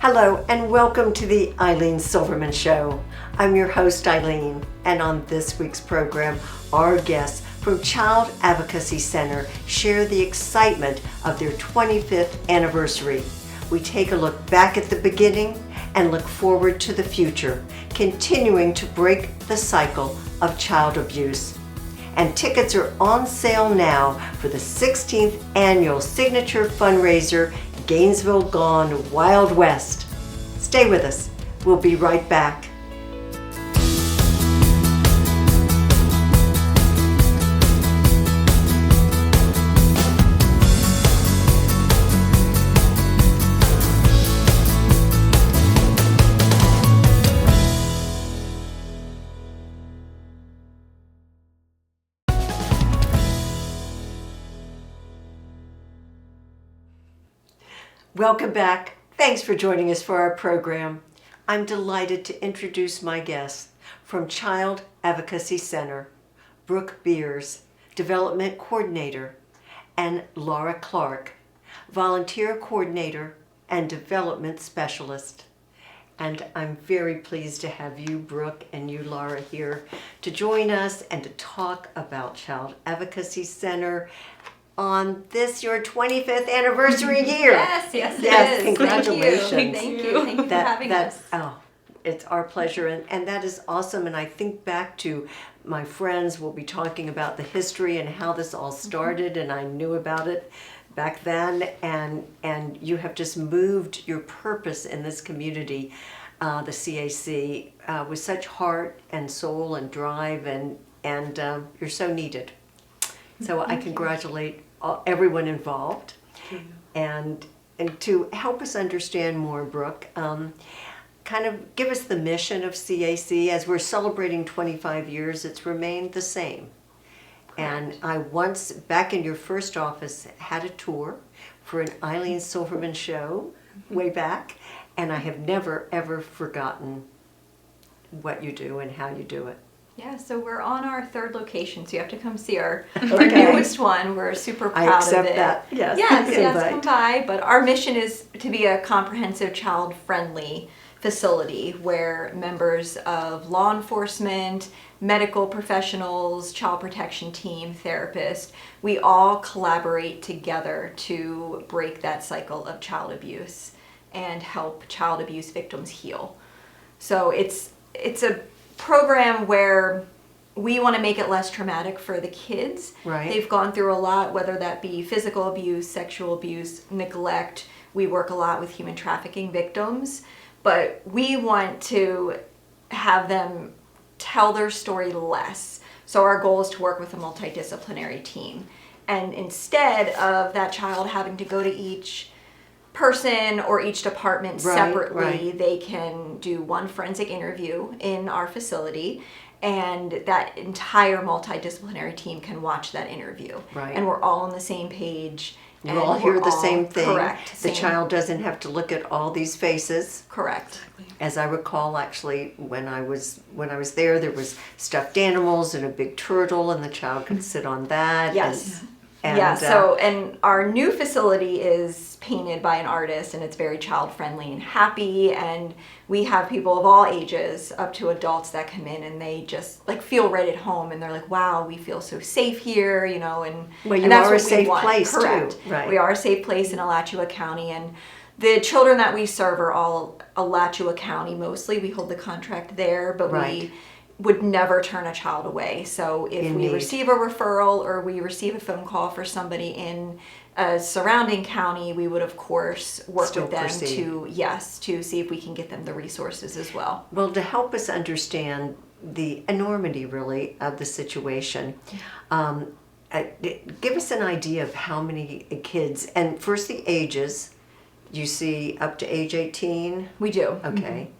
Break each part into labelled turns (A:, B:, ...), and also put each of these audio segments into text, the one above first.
A: Hello and welcome to the Ilene Silverman Show. I'm your host Ilene, and on this week's program, our guests from Child Advocacy Center share the excitement of their 25th anniversary. We take a look back at the beginning and look forward to the future, continuing to break the cycle of child abuse. And tickets are on sale now for the 16th annual signature fundraiser, Gainesville Gone Wild West. Stay with us. We'll be right back. Welcome back. Thanks for joining us for our program. I'm delighted to introduce my guests from Child Advocacy Center, Brooke Beers, Development Coordinator, and Laura Clark, Volunteer Coordinator and Development Specialist. And I'm very pleased to have you, Brooke, and you, Laura, here to join us and to talk about Child Advocacy Center on this your 25th anniversary year.
B: Yes, it is.
A: Congratulations.
B: Thank you for having us.
A: Oh, it's our pleasure, and that is awesome. And I think back to my friends, we'll be talking about the history and how this all started, and I knew about it back then, and you have just moved your purpose in this community, the CAC, with such heart and soul and drive, and you're so needed. So I congratulate everyone involved. And to help us understand more, Brooke, kind of give us the mission of CAC. As we're celebrating 25 years, it's remained the same.
B: Correct.
A: And I once, back in your first office, had a tour for an Ilene Silverman show way back, and I have never, ever forgotten what you do and how you do it.
B: Yeah, so we're on our third location, so you have to come see our newest one. We're super proud of it.
A: I accept that, yes.
B: Yes, come by. But our mission is to be a comprehensive child-friendly facility where members of law enforcement, medical professionals, child protection team, therapists, we all collaborate together to break that cycle of child abuse and help child abuse victims heal. So it's a program where we want to make it less traumatic for the kids.
A: Right.
B: They've gone through a lot, whether that be physical abuse, sexual abuse, neglect. We work a lot with human trafficking victims, but we want to have them tell their story less. So our goal is to work with a multidisciplinary team. And instead of that child having to go to each person or each department separately, they can do one forensic interview in our facility, and that entire multidisciplinary team can watch that interview.
A: Right.
B: And we're all on the same page.
A: You all hear the same thing.
B: Correct.
A: The child doesn't have to look at all these faces.
B: Correct.
A: As I recall, actually, when I was there was stuffed animals and a big turtle, and the child could sit on that.
B: Yes.
A: And
B: and our new facility is painted by an artist, and it's very child friendly and happy, and we have people of all ages up to adults that come in, and they just feel right at home, and they're like, wow, we feel so safe here, and
A: well, you
B: and that's
A: are
B: what
A: a safe place.
B: Correct.
A: Too. Right.
B: We are a safe place in Alachua County, and the children that we serve are all Alachua County mostly. We hold the contract there, but we would never turn a child away. So if we receive a referral or we receive a phone call for somebody in a surrounding county, we would of course work with them to see if we can get them the resources as well.
A: Well, to help us understand the enormity really of the situation, give us an idea of how many kids, and first the ages. You see up to age 18?
B: We do.
A: Okay.
B: Mm-hmm.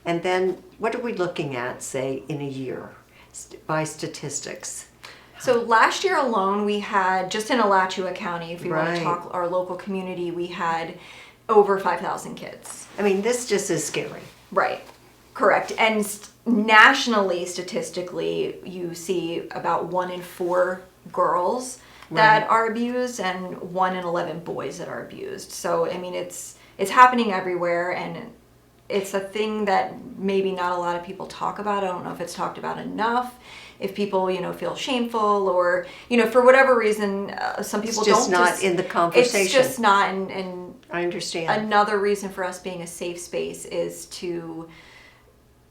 A: And then what are we looking at, say, in a year by statistics?
B: So last year alone, we had, just in Alachua County, if we want to talk our local community, we had over 5,000 kids.
A: I mean, this just is scary.
B: Right. Correct. And nationally, statistically, you see about 1 in 4 girls that are abused and 1 in 11 boys that are abused. So, I mean, it's happening everywhere, and it's a thing that maybe not a lot of people talk about. I don't know if it's talked about enough. If people, feel shameful or, for whatever reason, some people
A: It's just
B: don't.
A: not in the conversation.
B: It's just not, and
A: I understand.
B: another reason for us being a safe space is to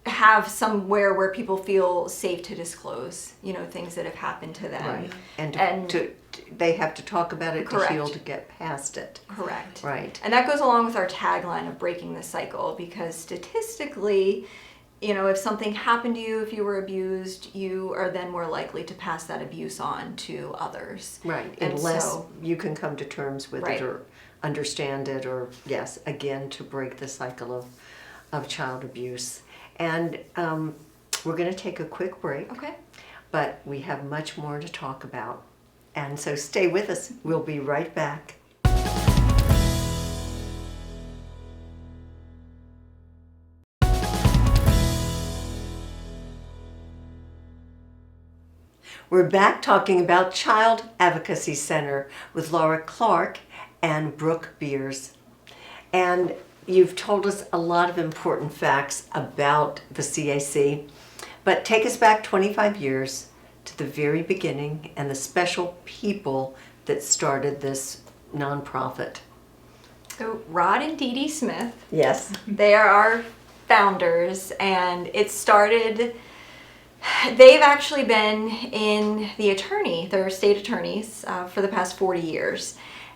B: have somewhere where people feel safe to disclose, things that have happened to them.
A: Right. And they have to talk about it
B: Correct.
A: to heal, to get past it.
B: Correct.
A: Right.
B: And that goes along with our tagline of breaking the cycle, because statistically, if something happened to you, if you were abused, you are then more likely to pass that abuse on to others.
A: Right.
B: And
A: Unless
B: so,
A: you can come to terms with
B: Right.
A: it or understand it, or, yes, again, to break the cycle of child abuse. And we're going to take a quick break.
B: okay.
A: But we have much more to talk about. And so stay with us. We'll be right back. We're back talking about Child Advocacy Center with Laura Clark and Brooke Beers. And you've told us a lot of important facts about the CAC, but take us back 25 years to the very beginning and the special people that started this nonprofit.
B: So Rod and Dee Dee Smith,
A: Yes.
B: they are our founders, and it started. They've actually been in they're state attorneys for the past 40 years.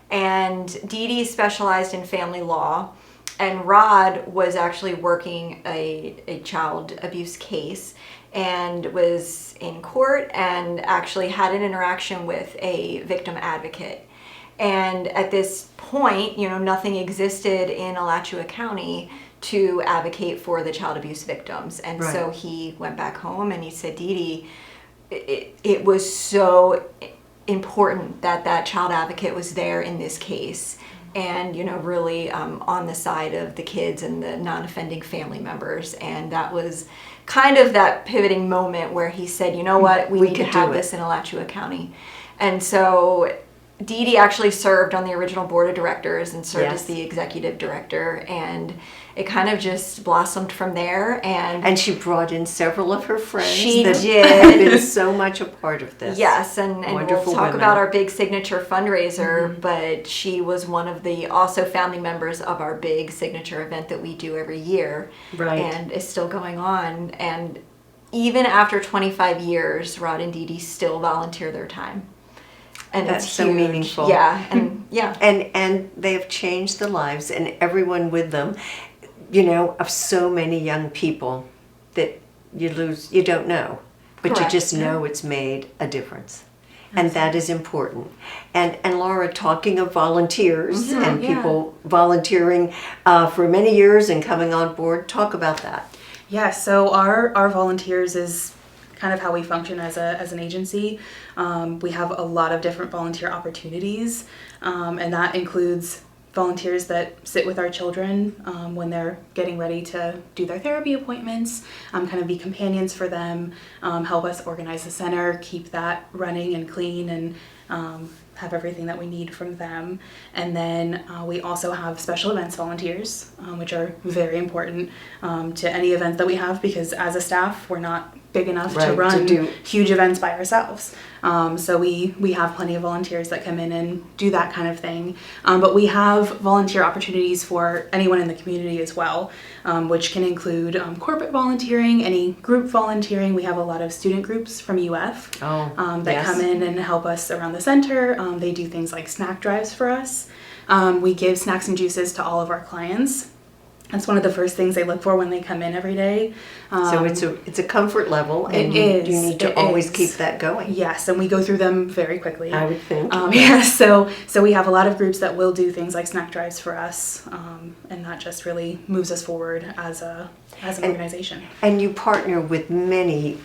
B: And Dee Dee specialized in family law, and Rod was actually working a child abuse case and was in court and actually had an interaction with a victim advocate. And at this point, nothing existed in Alachua County to advocate for the child abuse victims. And
A: Right.
B: so he went back home and he said, Dee Dee, it was so important that child advocate was there in this case, and really on the side of the kids and the non-offending family members. And that was kind of that pivoting moment where he said, you know what, we need to
A: could do
B: have
A: it.
B: this in Alachua County. And so Dee Dee actually served on the original board of directors and served
A: Yes.
B: as the executive director, and it kind of just blossomed from there.
A: And she brought in several of her friends
B: She
A: that
B: did.
A: have been so much a part of this.
B: Yes, and we'll
A: Wonderful
B: talk
A: women.
B: about our big signature fundraiser, but she was one of the also founding members of our big signature event that we do every year.
A: Right.
B: And is still going on. And even after 25 years, Rod and Dee Dee still volunteer their time. And
A: That's
B: it's
A: so
B: huge.
A: meaningful.
B: Yeah, and yeah.
A: And they have changed the lives and everyone with them, of so many young people that you don't know, but
B: Correct.
A: you just know it's made a difference. And that is important. And Laura, talking of volunteers and
C: yeah.
A: people volunteering for many years and coming on board, talk about that.
C: Yeah, so our volunteers is kind of how we function as an agency. We have a lot of different volunteer opportunities, and that includes volunteers that sit with our children when they're getting ready to do their therapy appointments, kind of be companions for them, help us organize the center, keep that running and clean, and have everything that we need from them. And then we also have special events volunteers, which are very important to any event that we have, because as a staff, we're not big enough
A: Right,
C: to
A: to
C: run
A: do-
C: huge events by ourselves. So we have plenty of volunteers that come in and do that kind of thing. But we have volunteer opportunities for anyone in the community as well, which can include corporate volunteering, any group volunteering. We have a lot of student groups from UF that
A: yes.
C: come in and help us around the center. They do things like snack drives for us. We give snacks and juices to all of our clients. That's one of the first things they look for when they come in every day.
A: So it's a comfort level, and
C: It
A: you
C: is.
A: need to
C: It
A: always
C: is.
A: keep that going.
C: Yes, and we go through them very quickly.
A: I would think.
C: Yeah, so we have a lot of groups that will do things like snack drives for us, and that just really moves us forward as an organization.
A: And you partner with many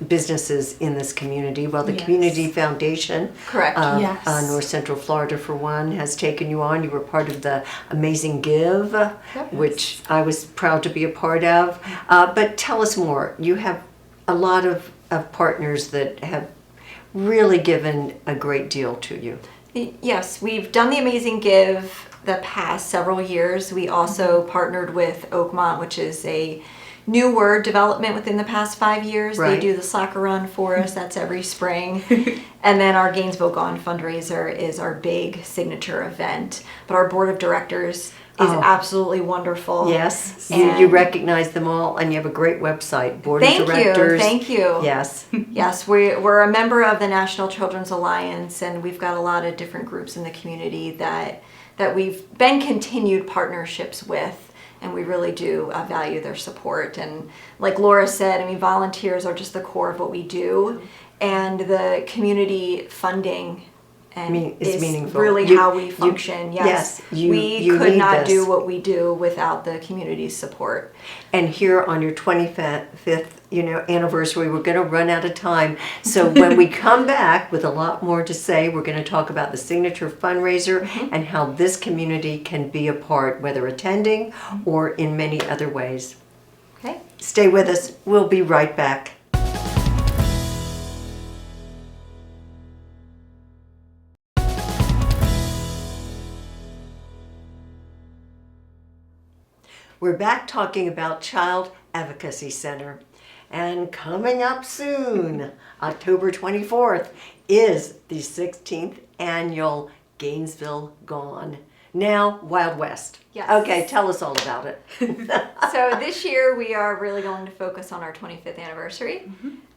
A: businesses in this community. Well, the
C: Yes.
A: Community Foundation
B: Correct.
A: of
C: Yes.
A: North Central Florida, for one, has taken you on. You were part of the Amazing Give, which I was proud to be a part of. But tell us more. You have a lot of partners that have really given a great deal to you.
B: Yes, we've done the Amazing Give the past several years. We also partnered with Oakmont, which is a new word development within the past 5 years.
A: Right.
B: They do the soccer run for us. That's every spring. And then our Gainesville Gone fundraiser is our big signature event. But our board of directors is absolutely wonderful.
A: Yes,
B: And
A: you recognize them all, and you have a great website, board of directors.
B: Thank you.
A: Yes.
B: Yes, we're a member of the National Children's Alliance, and we've got a lot of different groups in the community that we've been continued partnerships with. And we really do value their support. And like Laura said, I mean, volunteers are just the core of what we do. And the community funding is
A: meaningful.
B: really how we function. We could not do what we do without the community's support.
A: And here on your 25th, anniversary, we're going to run out of time. So when we come back with a lot more to say, we're going to talk about the signature fundraiser and how this community can be a part, whether attending or in many other ways.
B: Okay.
A: Stay with us. We'll be right back. We're back talking about Child Advocacy Center. And coming up soon, October 24th, is the 16th annual Gainesville Gone. Now, Wild West.
B: Yes.
A: Okay, tell us all about it.
B: So this year we are really going to focus on our 25th anniversary.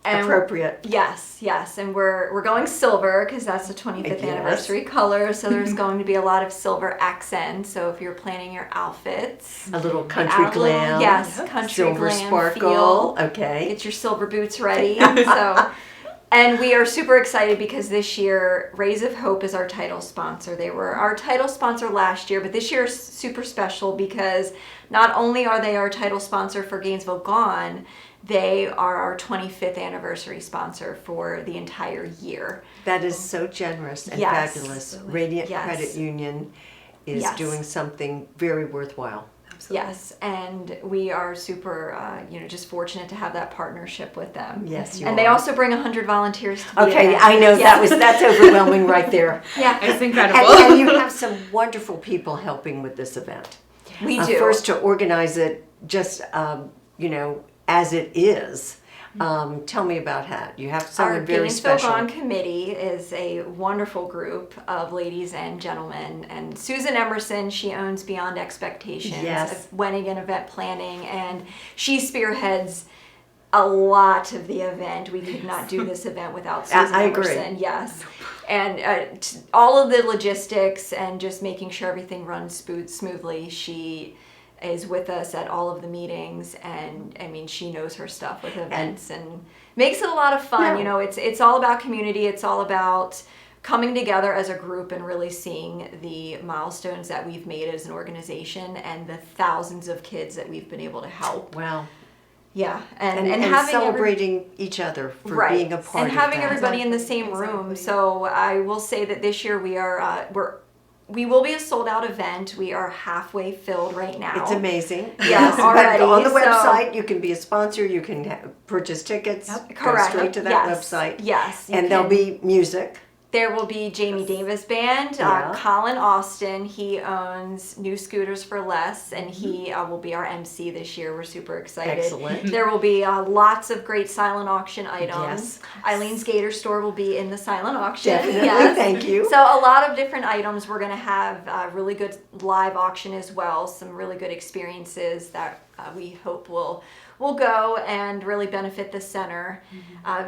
B: And
A: Appropriate.
B: Yes, and we're going silver because that's the 25th anniversary color. So there's going to be a lot of silver accents. So if you're planning your outfits,
A: A little country glam.
B: country
A: Silver
B: glam
A: sparkle.
B: feel.
A: Okay.
B: Get your silver boots ready. And we are super excited because this year Rays of Hope is our title sponsor. They were our title sponsor last year, but this year is super special because not only are they our title sponsor for Gainesville Gone, they are our 25th anniversary sponsor for the entire year.
A: That is so generous and fabulous. Radiant Credit Union is doing something very worthwhile.
C: Absolutely.
B: Yes, and we are super, just fortunate to have that partnership with them.
A: Yes, you
B: and
A: are.
B: they also bring 100 volunteers to the
A: Okay,
B: event.
A: I know that's overwhelming right there.
B: Yeah,
C: It's incredible.
A: And you have some wonderful people helping with this event.
B: we do.
A: First, to organize it just, as it is. Tell me about that. You have someone
B: Our
A: very
B: Gainesville
A: special.
B: Gone committee is a wonderful group of ladies and gentlemen. And Susan Emerson, she owns Beyond Expectations,
A: Yes.
B: wedding and event planning, and she spearheads a lot of the event. We could not do this event without Susan
A: I agree.
B: Emerson. Yes. And all of the logistics and just making sure everything runs smoothly. She is with us at all of the meetings, and I mean, she knows her stuff with events and makes it a lot of fun.
A: No.
B: It's all about community. It's all about coming together as a group and really seeing the milestones that we've made as an organization and the thousands of kids that we've been able to help.
A: Wow.
B: Yeah,
A: And
B: having
A: celebrating each other for being a part
B: and
A: of
B: having
A: that.
B: everybody in the same room. So I will say that this year we will be a sold out event. We are halfway filled right now.
A: It's amazing.
B: Yes,
A: But
B: already.
A: on the
B: So-
A: website, you can be a sponsor. You can purchase tickets. Go
B: Correct.
A: straight to that
B: Yes.
A: website.
B: Yes. you
A: And there'll
B: can.
A: be music.
B: There will be Jamie Davis Band,
A: Yeah.
B: Colin Austin. He owns New Scooters for Less, and he will be our MC this year. We're super excited.
A: Excellent.
B: There will be lots of great silent auction items.
A: Yes.
B: Eileen's Gator Store will be in the silent auction.
A: Definitely.
B: Yes.
A: Thank you.
B: So a lot of different items. We're going to have really good live auction as well. Some really good experiences that we hope will go and really benefit the center.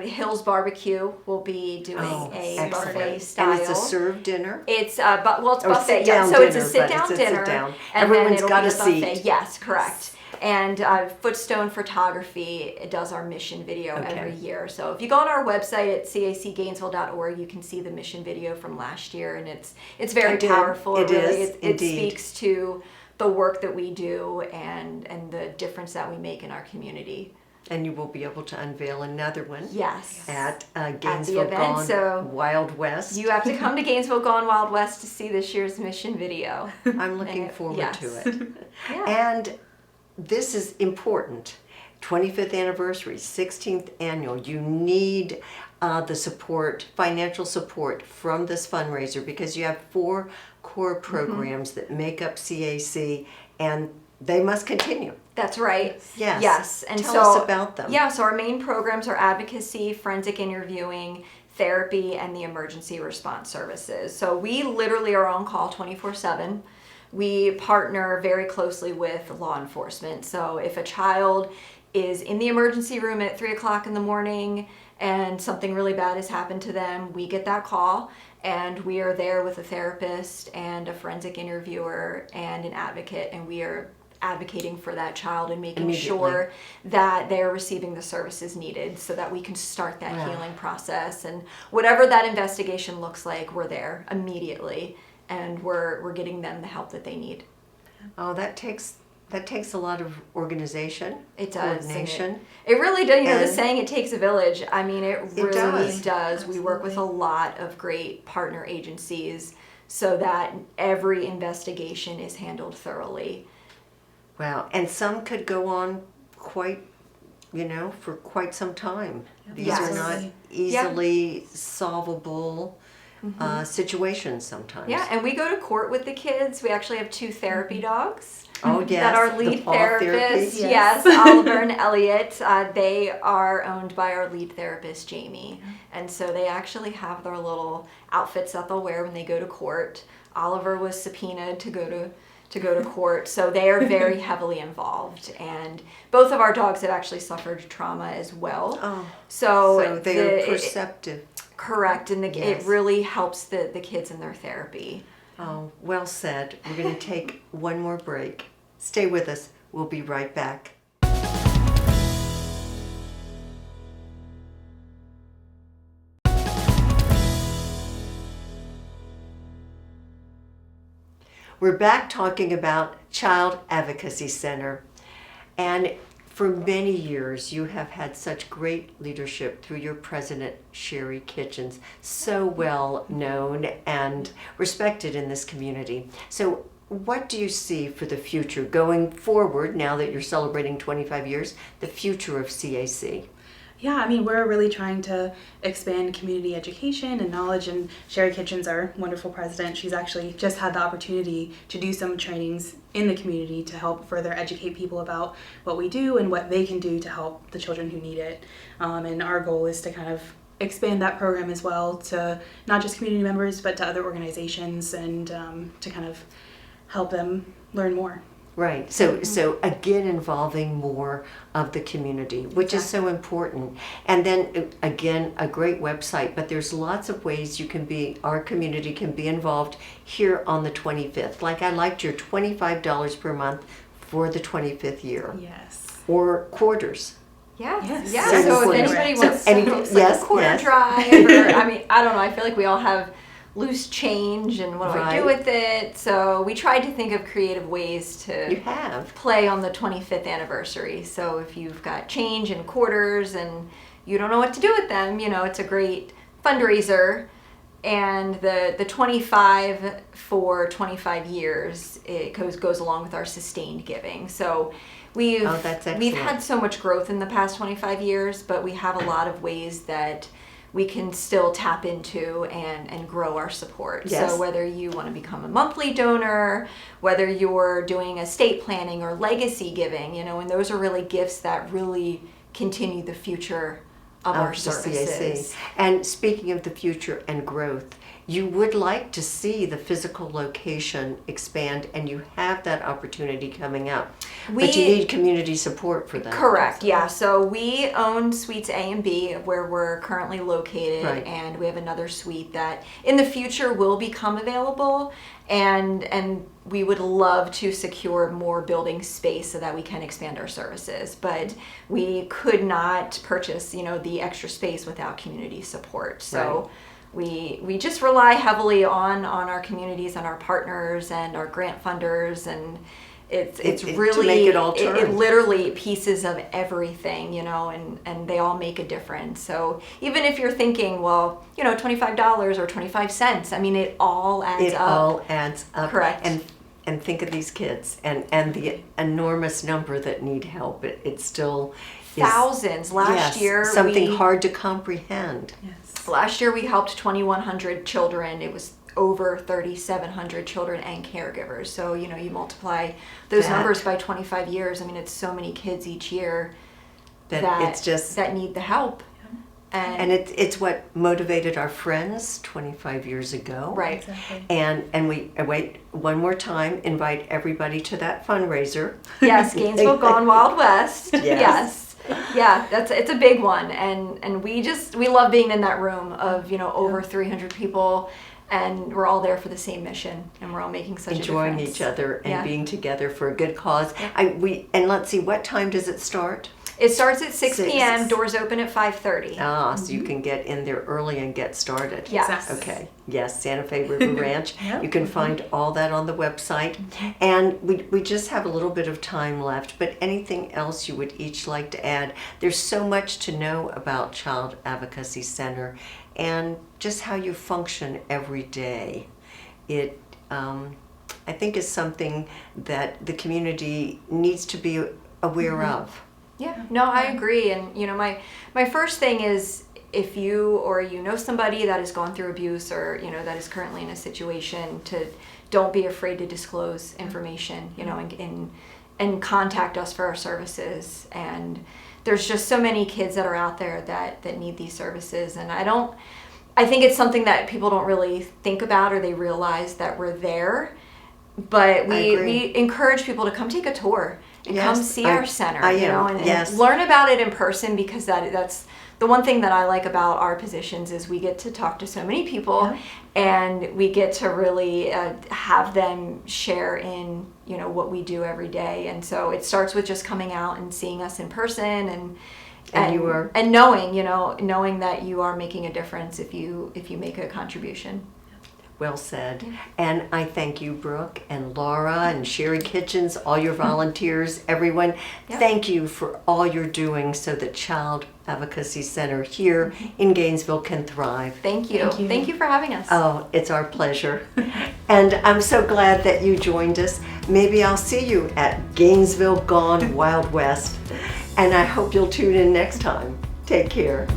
B: Hills Barbecue will be doing a
A: excellent.
B: buffet style.
A: And it's a served dinner.
B: It's it's
A: Or
B: buffet.
A: sit-down
B: So it's a
A: dinner,
B: sit
A: but
B: down
A: it's a
B: dinner.
A: sit-down.
B: And
A: Everyone's
B: then it'll
A: got
B: be
A: a
B: buffet.
A: seat.
B: Yes, correct. And Footstone Photography does our mission video
A: Okay.
B: every year. So if you go on our website at cacgainesville.org, you can see the mission video from last year, and it's very
A: I did.
B: powerful.
A: It
B: really
A: is,
B: it
A: indeed.
B: speaks to the work that we do and the difference that we make in our community.
A: And you will be able to unveil another one.
B: Yes.
A: At Gainesville
B: event,
A: Gone
B: so
A: Wild West.
B: You have to come to Gainesville Gone Wild West to see this year's mission video.
A: I'm looking forward
B: yes.
A: to it.
B: Yeah.
A: And this is important. 25th anniversary, 16th annual. You need the support, financial support from this fundraiser because you have 4 core programs that make up CAC, and they must continue.
B: That's right.
A: Yes.
B: Yes. And
A: Tell
B: so,
A: us about them.
B: Yeah, so our main programs are advocacy, forensic interviewing, therapy, and the emergency response services. So we literally are on call 24/7. We partner very closely with law enforcement. So if a child is in the emergency room at 3 o'clock in the morning and something really bad has happened to them, we get that call and we are there with a therapist and a forensic interviewer and an advocate, and we are advocating for that child and making sure that they're receiving the services needed so that we can start that healing process. And whatever that investigation looks like, we're there immediately and we're getting them the help that they need.
A: Oh, that takes a lot of organization.
B: It does.
A: Coordination.
B: It really does. You know, the
A: And
B: saying, it takes a village. I mean, it really does.
C: Absolutely.
B: We work with a lot of great partner agencies so that every investigation is handled thoroughly.
A: Wow. And some could go on for quite some time. These are not
C: Absolutely.
A: easily solvable situations sometimes.
B: Yeah, and we go to court with the kids. We actually have 2 therapy dogs.
A: Oh, yes.
B: That our
A: the
B: lead
A: paw
B: therapists,
A: therapy.
B: yes, Oliver and Elliot, they are owned by our lead therapist, Jamie. And so they actually have their little outfits that they'll wear when they go to court. Oliver was subpoenaed to go to court, so they are very heavily involved. And both of our dogs have actually suffered trauma as well.
A: Oh,
B: So
A: they're perceptive.
B: Correct, and
A: Yes.
B: it really helps the kids in their therapy.
A: Oh, well said. We're going to take one more break. Stay with us. We'll be right back. We're back talking about Child Advocacy Center. And for many years, you have had such great leadership through your president, Sherry Kitchens, so well known and respected in this community. So what do you see for the future going forward now that you're celebrating 25 years, the future of CAC?
C: Yeah, I mean, we're really trying to expand community education and knowledge, and Sherry Kitchens, our wonderful president, she's actually just had the opportunity to do some trainings in the community to help further educate people about what we do and what they can do to help the children who need it. And our goal is to kind of expand that program as well to not just community members, but to other organizations, and to kind of help them learn more.
A: Right. So again, involving more of the community, which is so important. And then again, a great website, but there's lots of ways our community can be involved here on the 25th. Like I liked your $25 per month for the 25th year.
C: Yes.
A: Or quarters.
B: Yes.
C: Yes.
B: Yeah.
A: Seven
B: So if
A: quarters.
B: anybody
A: So
B: wants
A: any-
B: like
A: yes,
B: a quarter
A: yes.
B: drive, or I mean, I don't know. I feel like we all have loose change, and what do I do
A: Right.
B: with it? So we tried to think of creative ways
A: You
B: to
A: have.
B: play on the 25th anniversary. So if you've got change and quarters and you don't know what to do with them, it's a great fundraiser. And the 25 for 25 years, it goes along with our sustained giving. So we've
A: that's
B: we've
A: excellent.
B: had so much growth in the past 25 years, but we have a lot of ways that we can still tap into and grow our support.
A: Yes.
B: So whether you want to become a monthly donor, whether you're doing estate planning or legacy giving, and those are really gifts that really continue the future of our
A: the
B: services.
A: CAC. And speaking of the future and growth, you would like to see the physical location expand, and you have that opportunity coming up. But you need community support for that.
B: Correct, yeah. So we own suites A and B where we're currently located,
A: Right.
B: and we have another suite that in the future will become available, and we would love to secure more building space so that we can expand our services. But we could not purchase, the extra space without community support. So we just rely heavily on our communities and our partners and our grant funders, and it's really
A: to make it all turn.
B: It literally pieces of everything, and they all make a difference. So even if you're thinking, well, $25 or 25 cents, I mean, it all adds
A: It
B: up.
A: all adds up.
B: Correct.
A: And think of these kids and the enormous number that need help. It's still is-
B: Thousands. Last
A: yes,
B: year,
A: something hard to comprehend.
C: Yes.
B: Last year we helped 2,100 children. It was over 3,700 children and caregivers. So, you know, you multiply those
A: That-
B: numbers by 25 years. I mean, it's so many kids each year
A: That it's just
B: that need the help.
A: and it's what motivated our friends 25 years ago.
B: Right.
C: Exactly.
A: And we wait one more time, invite everybody to that fundraiser.
B: Yes, Gainesville Gone Wild West.
A: Yes.
B: Yes. Yeah, it's a big one, and we love being in that room of, you know, over 300 people, and we're all there for the same mission, and we're all making such
A: Enjoying
B: a difference.
A: each other and
B: Yeah.
A: being together for a good cause. And let's see, what time does it start?
B: It starts at 6
A: Six.
B: p.m. Doors open at 5:30.
A: So you can get in there early and get started.
B: Yes.
C: Exactly.
A: Okay. Yes, Santa Fe River Ranch.
C: Yep.
A: You can find all that on the website. And we just have a little bit of time left, but anything else you would each like to add? There's so much to know about Child Advocacy Center and just how you function every day. It, I think, is something that the community needs to be aware of.
B: Yeah, no, I agree. And, you know, my first thing is, if you or you know somebody that has gone through abuse, or, you know, that is currently in a situation, to don't be afraid to disclose information, you know, and contact us for our services. And there's just so many kids that are out there that need these services. And I think it's something that people don't really think about, or they realize that we're there. But we encourage people to come take a tour and come see our center, you know, and learn about it in person, because that's the one thing that I like about our positions is we get to talk to so many people, and we get to really have them share in, you know, what we do every day. And so it starts with just coming out and seeing us in person, and knowing that you are making a difference if you make a contribution.
A: Well said. And I thank you, Brooke and Laura and Sherry Kitchens, all your volunteers, everyone.
B: Yep.
A: Thank you for all you're doing so that Child Advocacy Center here in Gainesville can thrive.
B: Thank you.
C: Thank you.
B: Thank you for having us.
A: Oh, it's our pleasure. And I'm so glad that you joined us. Maybe I'll see you at Gainesville Gone Wild West. And I hope you'll tune in next time. Take care.